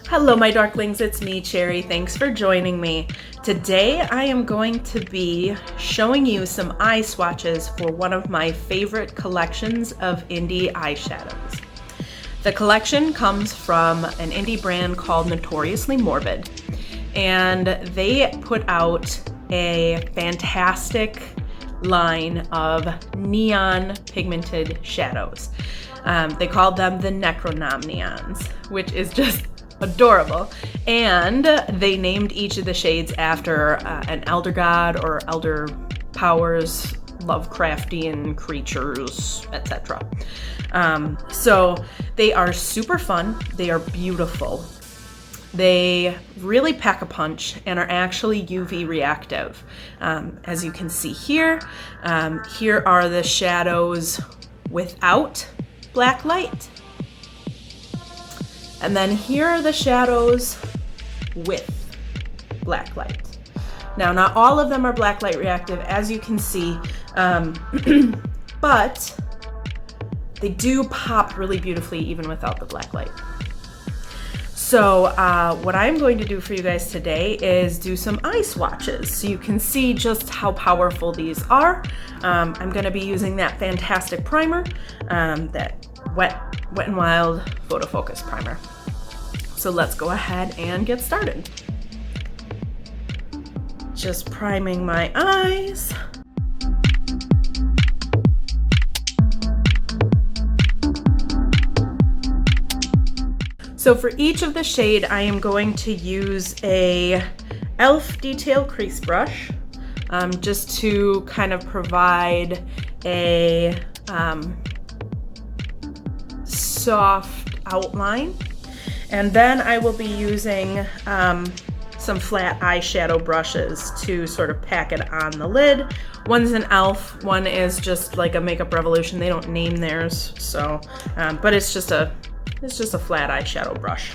Hello my darklings, it's me, Cherry. Thanks for joining me. Today I am going to be showing you some eye swatches for one of my favorite collections of indie eyeshadows. The collection comes from an indie brand called Notoriously Morbid, and they put out a fantastic line of neon pigmented shadows. They called them the Necronomneons, which is just adorable, and they named each of the shades after an elder god or elder powers, Lovecraftian creatures, etc. So they are super fun, they are beautiful, they really pack a punch and are actually UV reactive. As you can see here, here are the shadows without black light. And then here are the shadows with black light. Now, not all of them are black light reactive, as you can see, but they do pop really beautifully even without the black light. So what I'm going to do for you guys today is do some eye swatches so you can see just how powerful these are. I'm going to be using that fantastic primer, that Wet n Wild Photo Focus primer. So let's go ahead and get started. Just priming my eyes. So for each of the shade, I am going to use a e.l.f. detail crease brush, just to kind of provide a soft outline. And then I will be using some flat eyeshadow brushes to sort of pack it on the lid. One's an e.l.f., one is just like a Makeup Revolution. They don't name theirs, so but it's just a flat eyeshadow brush.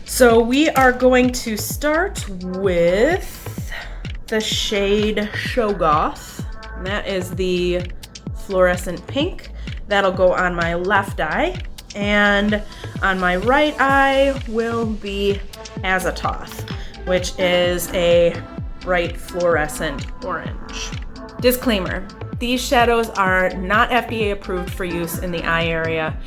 So we are going to start with the shade Shoggoth. And that is the fluorescent pink. That'll go on my left eye, and on my right eye will be Azathoth, which is a bright fluorescent orange. Disclaimer, these shadows are not FDA approved for use in the eye area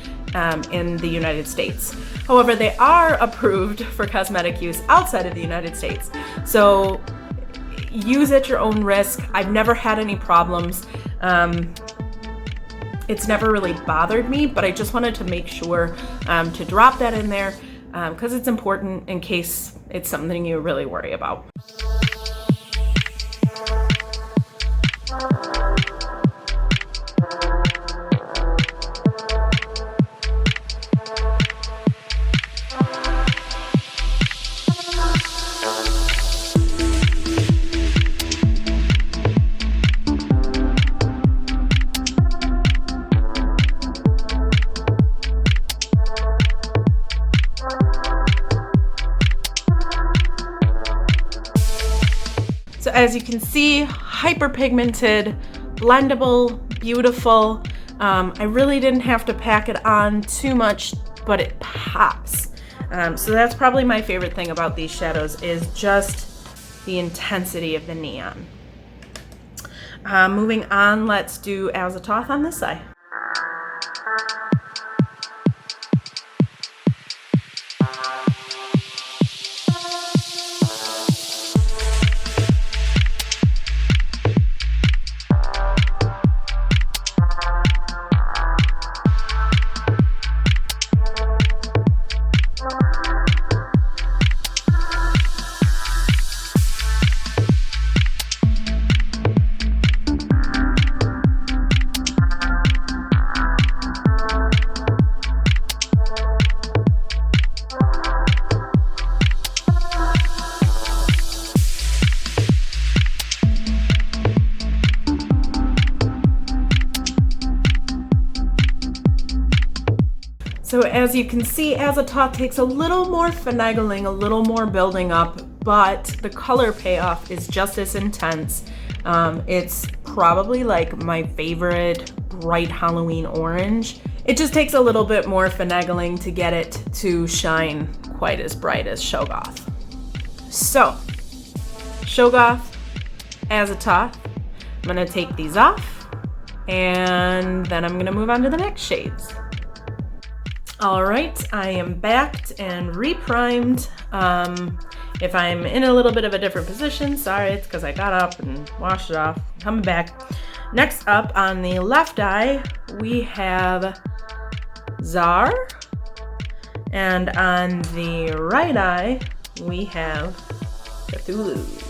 in the United States. However, they are approved for cosmetic use outside of the United States. So use at your own risk. I've never had any problems. It's never really bothered me, but I just wanted to make sure to drop that in there because it's important in case it's something you really worry about. So as you can see, hyperpigmented, blendable, beautiful. I really didn't have to pack it on too much, but it pops. So that's probably my favorite thing about these shadows, is just the intensity of the neon. Moving on, let's do Azathoth on this side. So as you can see, Azathoth takes a little more finagling, a little more building up, but the color payoff is just as intense. It's probably like my favorite bright Halloween orange. It just takes a little bit more finagling to get it to shine quite as bright as Shoggoth. So, Shoggoth, Azathoth, I'm gonna take these off, and then I'm gonna move on to the next shades. All right, I am backed and reprimed. If I'm in a little bit of a different position, sorry, it's because I got up and washed it off. Coming back. Next up on the left eye, we have Zar. And on the right eye, we have Cthulhu.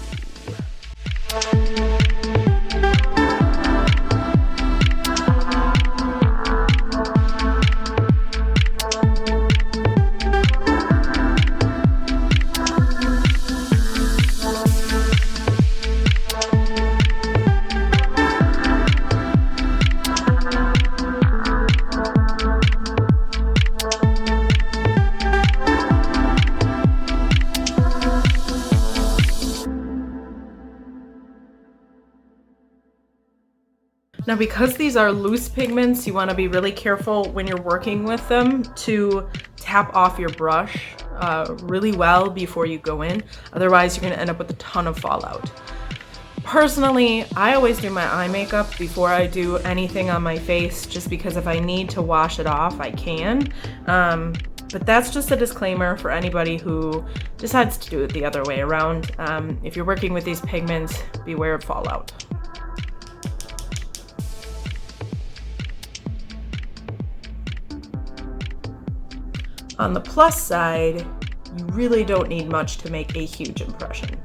Now, because these are loose pigments, you want to be really careful when you're working with them to tap off your brush really well before you go in. Otherwise, you're going to end up with a ton of fallout. Personally, I always do my eye makeup before I do anything on my face, just because if I need to wash it off, I can. But that's just a disclaimer for anybody who decides to do it the other way around. If you're working with these pigments, beware of fallout. On the plus side, you really don't need much to make a huge impression.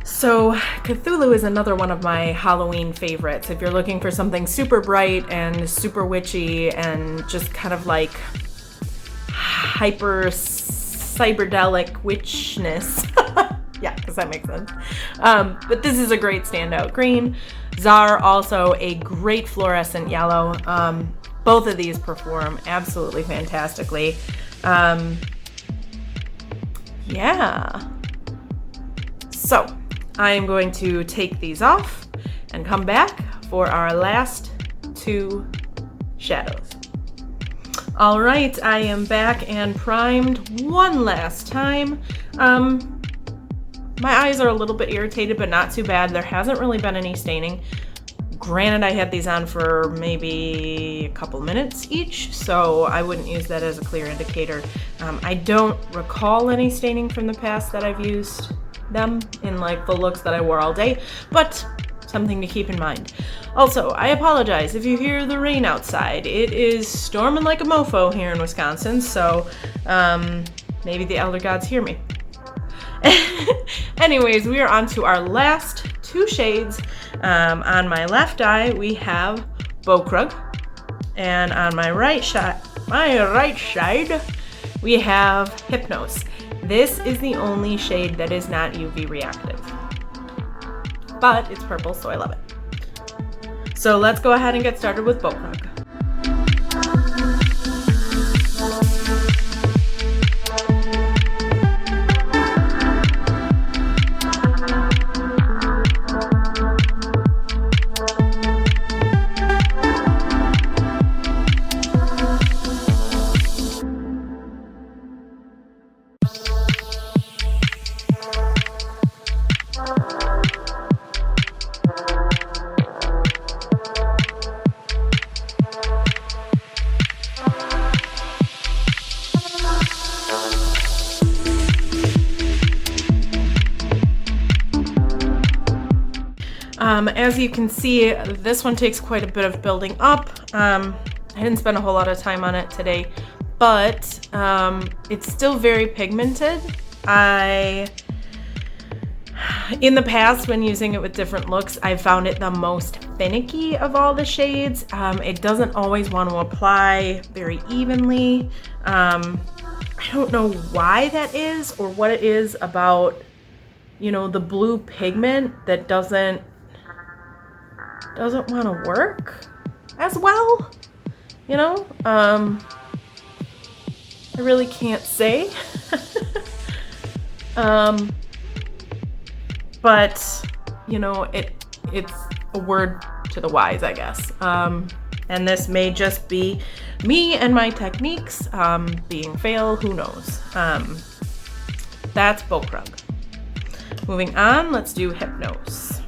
So Cthulhu is another one of my Halloween favorites. If you're looking for something super bright and super witchy and just kind of like hyper cyberdelic witchness. Yeah, because that makes sense. But this is a great standout green. Zar, also a great fluorescent yellow. Both of these perform absolutely fantastically. Yeah. So I am going to take these off and come back for our last two shadows. All right, I am back and primed one last time. My eyes are a little bit irritated, but not too bad. There hasn't really been any staining. Granted, I had these on for maybe a couple minutes each, so I wouldn't use that as a clear indicator. I don't recall any staining from the past that I've used them in like the looks that I wore all day, but something to keep in mind. Also, I apologize if you hear the rain outside. It is storming like a mofo here in Wisconsin, so maybe the elder gods hear me. Anyways, we are on to our last two shades. On my left eye, we have Bokrug, and on my right side, we have Hypnos. This is the only shade that is not UV reactive, but it's purple, so I love it. So let's go ahead and get started with Bokrug. As you can see, this one takes quite a bit of building up. I didn't spend a whole lot of time on it today, but it's still very pigmented. In the past, when using it with different looks, I found it the most finicky of all the shades. It doesn't always want to apply very evenly. I don't know why that is or what it is about, you know, the blue pigment that doesn't want to work as well, you know? I really can't say. But, you know, it's a word to the wise, I guess. And this may just be me and my techniques being fail, who knows. That's Bokrug. Moving on, let's do Hypnose.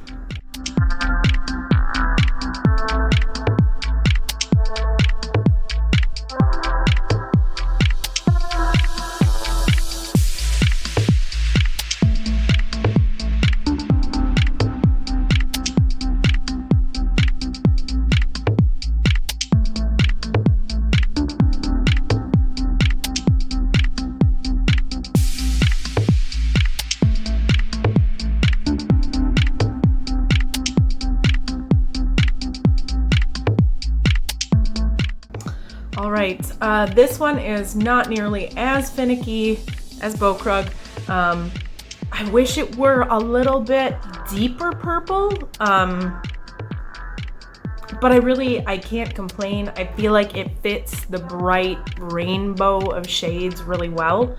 All right, this one is not nearly as finicky as Bokrug. I wish it were a little bit deeper purple, but I can't complain. I feel like it fits the bright rainbow of shades really well.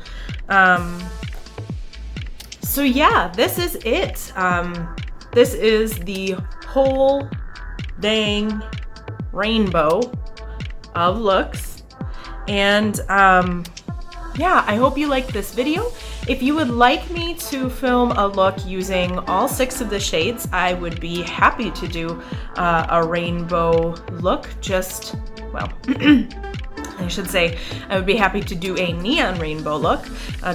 So yeah, this is it. This is the whole dang rainbow of looks. And yeah, I hope you liked this video. If you would like me to film a look using all 6 of the shades, I would be happy to do a rainbow look. Just, well, I should say I would be happy to do a neon rainbow look.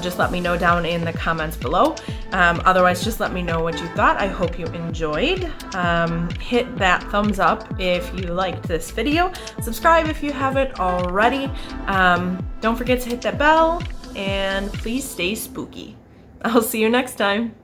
Just let me know down in the comments below. Otherwise, just let me know what you thought. I hope you enjoyed. Hit that thumbs up if you liked this video. Subscribe if you haven't already. Don't forget to hit that bell, and please stay spooky. I'll see you next time.